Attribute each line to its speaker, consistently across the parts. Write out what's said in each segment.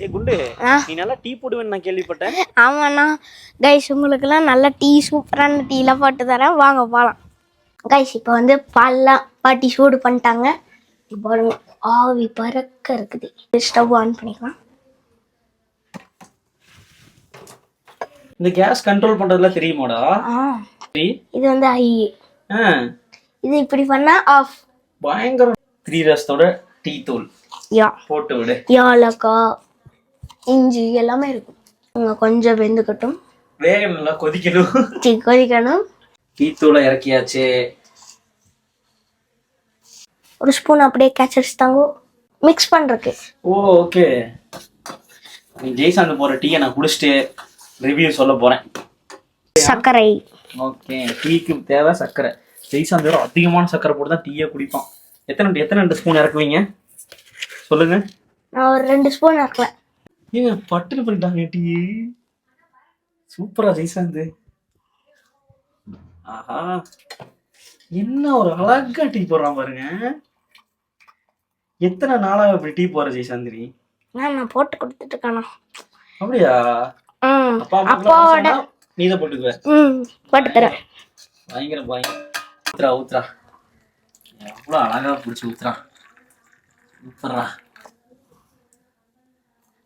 Speaker 1: ஏ குண்டு, நீ நல்லா டீ போடுவேன்னு நான் கேள்விப்பட்டேன்.
Speaker 2: ஆமாண்ணா. கைஸ் உங்களுக்கெல்லாம் நல்ல டீ, சூப்பரான டீலாம் போட்டு தரேன், வாங்க போகலாம். கைஸ் இப்போ வந்து பால்லாம் பாட்டி சூடு பண்ணிட்டாங்க. இப்போ பாருங்க ஆவி பறக்க இருக்குது. ஸ்டவ் ஆன் பண்ணிக்கலாம்.
Speaker 1: இந்த கேஸ் கண்ட்ரோல் பண்றதுல தெரியுமாடா?
Speaker 2: இது வந்து ஹை. இது இப்படி பண்ணா ஆஃப்.
Speaker 1: பயங்கர 3 ரசத்தோட டீ தூள் போட்டு விடு.
Speaker 2: ஏலக்காய், இஞ்சி எல்லாமே இருக்கும். கொஞ்சம் வெந்துக்கட்டும்.
Speaker 1: வேக நல்லா
Speaker 2: கொதிக்கணும்.
Speaker 1: டீ தூளை இறக்கியாச்சு.
Speaker 2: ஒரு ஸ்பூன் அப்படியே கேச்சரிச்சு தாங்க மிக்ஸ் பண்றதுக்கு.
Speaker 1: ஓகே. நீ ஜெய்சாந்த் போற டீயை நான் குடிச்சிட்டு ரிவ்யூ சொல்ல போறேன்.
Speaker 2: சர்க்கரை.
Speaker 1: ஓகே, டீக்கு தேவை சர்க்கரை. ஜெய்சாந்த் வேற அதிகமான சர்க்கரை போட்டு தான் டீயை குடிப்பான். எத்தனை 2 ஸ்பூன் இறக்குவீங்க சொல்லுங்க?
Speaker 2: நான் ஒரு 2 ஸ்பூன் இறக்குவேன்.
Speaker 1: ஏங்க பட்டுன்னு பண்ணிட்டாங்க டீ. சூப்பரா ஜெய்சாந்த். ஆஹா, என்ன ஒரு அழகா டீ போடுறான் பாருங்க. எத்தனை நாளா இப்படி டீ போற ஜெய்சாந்திரி?
Speaker 2: நான் போட்டு கொடுத்துட்டு இருக்கானா?
Speaker 1: அப்படியா?
Speaker 2: அப்பாவோட
Speaker 1: நீ தான் போட்டுக்குவ?
Speaker 2: போட்டு தரேன்.
Speaker 1: பயங்கர ஊத்துறா ஊத்துறா. எவ்வளோ அழகா பிடிச்சி ஊத்துறா. ஊத்துறா.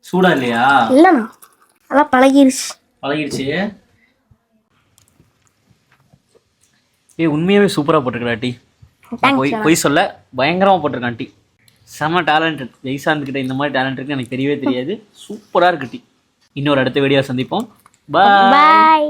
Speaker 1: சூடா இல்லையா?
Speaker 2: இல்லண்ணா, அதான் பழகிருச்சு.
Speaker 1: உண்மையாவே சூப்பரா போட்டிருக்கா டீ. பொய் சொல்ல, பயங்கரமா போட்டிருக்கான் டீ. செம டேலண்டட். ஜெய்சாந்த் கிட்ட இந்த மாதிரி டேலண்ட் இருக்கு எனக்கு தெரியவே தெரியாது. சூப்பரா இருக்கு டீ. இன்னொரு அடுத்த வீடியோ சந்திப்போம். பாய்.